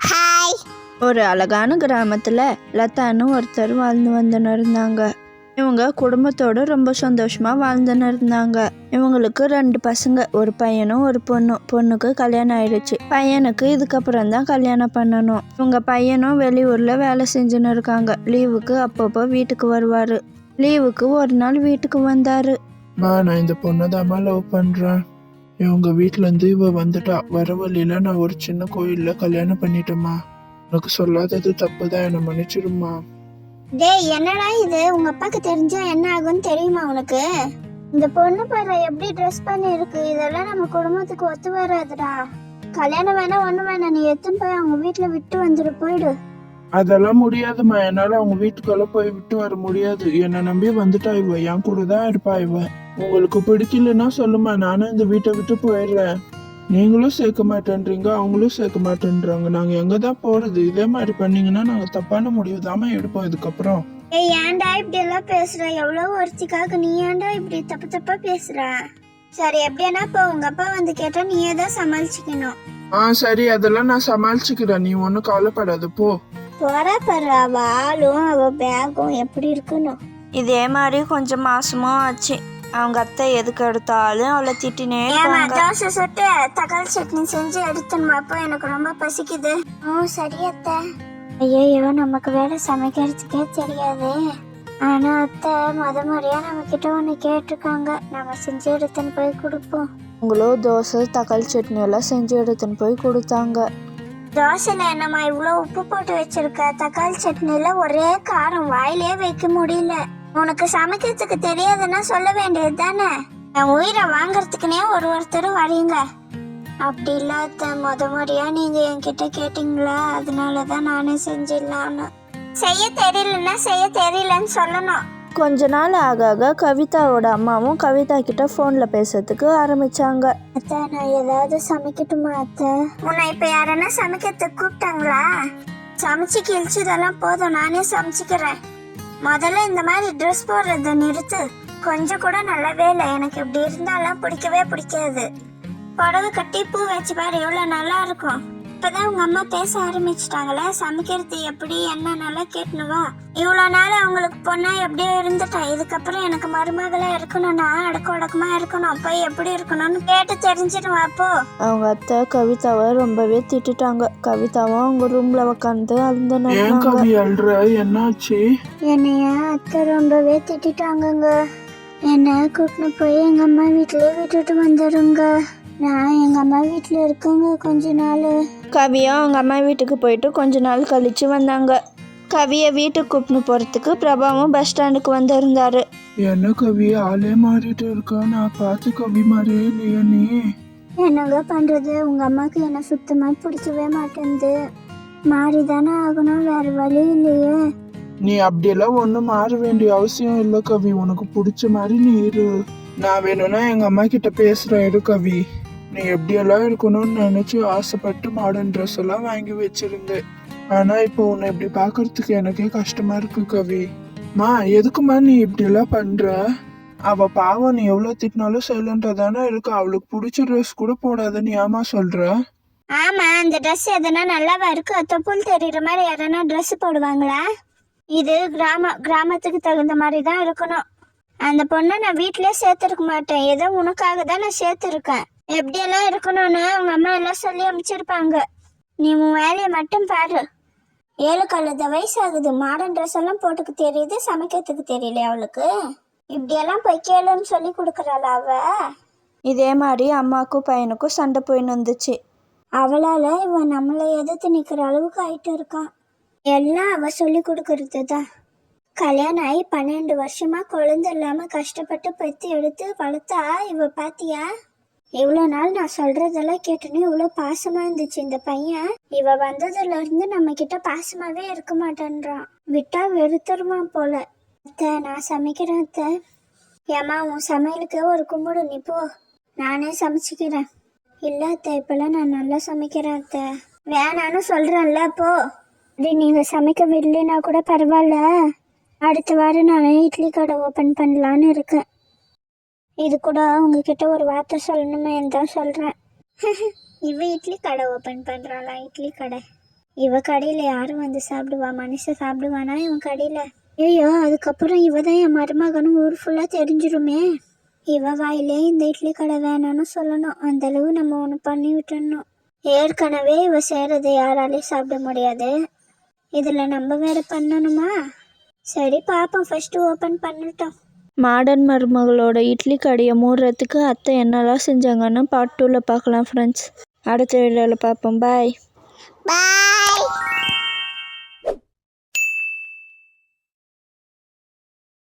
Hi. ஒரு அழகான கிராமத்தில் லதான்னு ஒருத்தர் வாழ்ந்து வந்துன்னு இருந்தாங்க. இவங்க குடும்பத்தோடு ரொம்ப சந்தோஷமாக வாழ்ந்துன்னு இருந்தாங்க. இவங்களுக்கு 2 பசங்க, ஒரு பையனும் ஒரு பொண்ணும். பொண்ணுக்கு கல்யாணம் ஆயிடுச்சு. பையனுக்கு இதுக்கப்புறம் தான் கல்யாணம் பண்ணணும். இவங்க பையனும் வெளியூரில் வேலை செஞ்சுன்னு இருக்காங்க. லீவுக்கு அப்பப்போ வீட்டுக்கு வருவார். லீவுக்கு ஒரு நாள் வீட்டுக்கு வந்தார். நான் இந்த பொண்ணை தாம்மா லவ் பண்ணுறேன். இவங்க வீட்டிலேருந்து இவ வந்துட்டா. வர வழியில் நான் ஒரு சின்ன கோயிலில் கல்யாணம் பண்ணிட்டேம்மா. உனக்கு சொல்லாதது தப்பு தான், என்னை மன்னிச்சிடுமா. டேய், என்னடா இது? உங்க அப்பாக்கு தெரிஞ்சா என்ன ஆகும்னு தெரியுமா உனக்கு? இந்த பொண்ணு பாரு எப்படி ட்ரெஸ் பண்ணி இருக்கு. இதெல்லாம் நம்ம குடும்பத்துக்கு ஒத்து வராதுடா. கல்யாணம் வேணா ஒண்ணு வேணா, நீ எடுத்துன்னு போய் அவங்க வீட்டுல விட்டு வந்துடு, போயிடு. அதெல்லாம் முடியாதும்மா. என்னால் அவங்க வீட்டுக்கெல்லாம் போய் விட்டு வர முடியாது. என்னை நம்பி வந்துட்டா இவ. என் கூட தான் இருப்பா இவ. உங்களுக்கு பிடிக்கலன்னா சொல்லுமா, நானும் இந்த வீட்டை விட்டு போயிடுறேன். நீங்களும் சேர்க்க மாட்டேன்றீங்க, அவங்களும் சேர்க்க மாட்டேன்றாங்க. நாங்கள் எங்கே தான் போகிறது? இதே மாதிரி பண்ணீங்கன்னா நாங்கள் தப்பான முடிவு தாம எடுப்போம் இதுக்கப்புறம். ஏய், ஏன்டா இப்படி எல்லாம் பேசுற? எவ்வளவு ஒருத்திக்காக நீ ஏன்டா இப்படி தப்பு தப்பா பேசுற? சரி, எப்படின்னா இப்போ உங்க அப்பா வந்து கேட்டா நீயே தான் சமாளிச்சுக்கணும். சரி, அதெல்லாம் நான் சமாளிச்சுக்கிறேன். நீ ஒன்றும் கவலைப்படாது, போ. போறா பாரு, அவ ஆளும் அவ பேகும் எப்படி இருக்கணும். இதே மாதிரி கொஞ்சம் மாசமும் ஆச்சு. அவங்க அத்தை எதுக்கு எடுத்தாலும் அவளை திட்டினே இருப்பாங்க. தோசை சுட்டு தக்காளி சட்னி செஞ்சு எடுத்துன்னு அப்போ எனக்கு ரொம்ப பசிக்குது. சரி அத்தை. ஐயோ, நமக்கு வேலை சமைக்கிறதுக்கே தெரியாது. ஆனா அத்தை முறையா நம்ம கிட்ட ஒண்ணு கேட்டிருக்காங்க. நம்ம செஞ்சு எடுத்துன்னு போய் கொடுப்போம். அவங்களும் தோசை தக்காளி சட்னி எல்லாம் செஞ்சு எடுத்துன்னு போய் கொடுத்தாங்க. தோசைல என்னம்மா இவ்வளோ உப்பு போட்டு வச்சிருக்க? தக்காளி சட்னில ஒரே காரம், வாயிலே வைக்க முடியல. உனக்கு சமைக்கிறதுக்கு தெரியாதுன்னா சொல்ல வேண்டியது தானே. என் உயிரை வாங்கறதுக்குனே ஒருத்தர் வரீங்க. அப்படி இல்லாத முறையா நீங்க என்கிட்ட கேட்டீங்களா, அதனாலதான் நானே செஞ்சிடலான்னு. செய்ய தெரியலன்னா செய்ய தெரியலன்னு சொல்லணும். கொஞ்ச நாள் ஆக ஆக கவிதாவோட அம்மாவும் கவிதா கிட்ட போன்ல பேசுறதுக்கு ஆரம்பிச்சாங்க. அத்தை, நான் ஏதாவது சமைக்கட்டுமா அத்தை? உன்னை இப்ப யாரன்னா சமைக்கிறதுக்கு கூப்பிட்டாங்களா? சமைச்சு கிழிச்சதெல்லாம் போதும், நானே சமைச்சுக்கிறேன். முதல்ல இந்த மாதிரி ட்ரெஸ் போடுறத நிறுத்து. கொஞ்சம் கூட நல்லாவே இல்லை. எனக்கு இப்படி இருந்தாலும் பிடிக்கவே பிடிக்காது. புடவை கட்டி பூ வச்சு பாரு, எவ்வளவு நல்லா இருக்கும். இப்பதான் உங்க அம்மா பேச ஆரம்பிச்சுட்டாங்களே, சமைக்கிறது எப்படி என்ன நல்லா கேட்டுனுவா. இவ்வளவு நாள் அவங்களுக்கு பொண்ணா எப்படியோ இருந்துட்டா. இதுக்கப்புறம் எனக்கு மருமகளா இருக்கணும்னா அடக்க உடக்கமா இருக்கணும். போய் எப்படி இருக்கணும்னு கேட்டு தெரிஞ்சிடுவா. அப்போ அவங்க அத்தை கவிதாவை ரொம்பவே திட்டாங்க. கவிதாவும் அவங்க ரூம்ல உட்காந்து என்னாச்சு? என்னையா அத்தை ரொம்பவே திட்டாங்கங்க. என்ன கூட்டின்னு போய் எங்க அம்மா வீட்லயே விட்டுட்டு வந்துடுங்க. நான் எங்க அம்மா வீட்டுல இருக்கேங்க கொஞ்ச நாள். கவியும் அவங்க அம்மா வீட்டுக்கு போயிட்டு கொஞ்ச நாள் கழிச்சு வந்தாங்க. கவியை வீட்டுக்கு கூப்பிட்டு போறதுக்கு பிரபாவும் பஸ் ஸ்டாண்டுக்கு வந்திருந்தாரு. என்ன கவி, ஆளே மாறிட்டு இருக்கா? நான் பார்த்து கவி மாதிரியே இல்லையா நீ? என்னங்க பண்றது, உங்க அம்மாக்கு என்ன சுத்தமா பிடிக்கவே மாட்டேங்குது. மாறிதானே ஆகணும், வேற வழி இல்லையே. நீ அப்படியெல்லாம் ஒன்றும் மாற வேண்டிய அவசியம் இல்லை கவி. உனக்கு பிடிச்ச மாதிரி நீ இரு. நான் வேணும்னா எங்க அம்மா கிட்ட பேசுறேன், இரு கவி. நீ எப்படியெல்லாம் இருக்கணும்னு நினைச்சு ஆசைப்பட்டு மாடர்ன் ட்ரெஸ் எல்லாம் வாங்கி வச்சிருந்தேன். ஆனா இப்போ உன்னை இப்படி பாக்குறதுக்கு எனக்கே கஷ்டமா இருக்கு கவி. மா, எதுக்குமா நீ இப்படி எல்லாம் பண்ற? அவ பாவம், நீ எவ்வளவு திட்டினாலும் சைலண்டா தானே இருக்கு. அவளுக்கு பிடிச்ச ட்ரெஸ் கூட போடாத, நீ ஏமா சொல்ற? ஆமா, அந்த ட்ரெஸ் எதனா நல்லாவா இருக்கு? தொப்புள் தெரியுற மாதிரி யாரனா ட்ரெஸ் போடுவாங்களா? இது கிராமத்துக்கு தகுந்த மாதிரி தான் இருக்கணும். அந்த பொண்ணை நான் வீட்லயே சேர்த்திருக்க மாட்டேன். ஏதோ உனக்காக தான் நான் சேர்த்திருக்கேன். எப்படியெல்லாம் இருக்கணும்னு அவங்க அம்மா எல்லாம் சொல்லி அமைச்சிருப்பாங்க. நீ உன் வேலையை மட்டும் பாரு. 7 கழுத வயசாகுது, மாடர்ன் ட்ரெஸ் எல்லாம் போட்டுக்கு தெரியுது, சமைக்கிறதுக்கு தெரியல அவளுக்கு. இப்படியெல்லாம் போய் கேளுன்னு சொல்லி கொடுக்குறாள் அவ. இதே மாதிரி அம்மாக்கும் பையனுக்கும் சண்டை போயின்னு வந்துச்சு. அவளால இவன் நம்மளை எதிர்த்து நிக்கிற அளவுக்கு ஆயிட்டு இருக்கான். எல்லாம் அவ சொல்லி கொடுக்கறது தான். கல்யாணம் ஆகி 12 வருஷமா குழந்தை இல்லாம கஷ்டப்பட்டு பெத்து எடுத்து வளர்த்தா இவ பாத்தியா? இவ்வளோ நாள் நான் சொல்றதெல்லாம் கேட்டுன்னு இவ்வளோ பாசமா இருந்துச்சு இந்த பையன். இவ வந்ததுல இருந்து நம்ம கிட்ட பாசமாவே இருக்க மாட்டேன்றான். விட்டா வெறுத்துருவான் போல. அத்தை, நான் சமைக்கிறேன் அத்தை. ஏமா, உன் சமையலுக்கு ஒரு கும்பிடு, நீ போ, நானே சமைச்சுக்கிறேன். இல்ல அத்தை, இப்பெல்லாம் நான் நல்லா சமைக்கிறேன் அத்தை. வேணான்னு சொல்றேன்ல, போ. அப்படி நீங்க சமைக்க விடலைன்னா கூட பரவாயில்ல, அடுத்த வாரம் நான் இட்லி கடை ஓப்பன் பண்ணலான்னு இருக்கேன். இது கூட உங்ககிட்ட ஒரு வார்த்தை சொல்லணுமே தான் சொல்கிறேன். இவ இட்லி கடை ஓப்பன் பண்ணுறாளா? இட்லி கடை இவ கடையில் யாரும் வந்து சாப்பிடுவா? மனுஷன் சாப்பிடுவானா இவன் கடையில்? ஐயோ, அதுக்கப்புறம் இவ தான் என் மருமகனும் ஊர் ஃபுல்லாக தெரிஞ்சிருமே. இவ வாயிலே இந்த இட்லி கடை வேணும்னு சொல்லணும். அந்தளவு நம்ம ஒன்று பண்ணி விட்டுடணும். ஏற்கனவே இவ செய்கிறத யாராலையும் சாப்பிட முடியாது. இதில் நம்ம வேற பண்ணணுமா? சரி பாப்போம், ஃபஸ்ட்டு ஓப்பன் பண்ணட்டும். மாடன் மருமகளோட இட்லி கடையை மூடுறதுக்கு அத்தை என்னெல்லாம் செஞ்சாங்கன்னு பார்ட் 2ல பார்க்கலாம் ஃப்ரெண்ட்ஸ். அடுத்த வீடியோவில் பார்ப்போம். பாய். பாய்.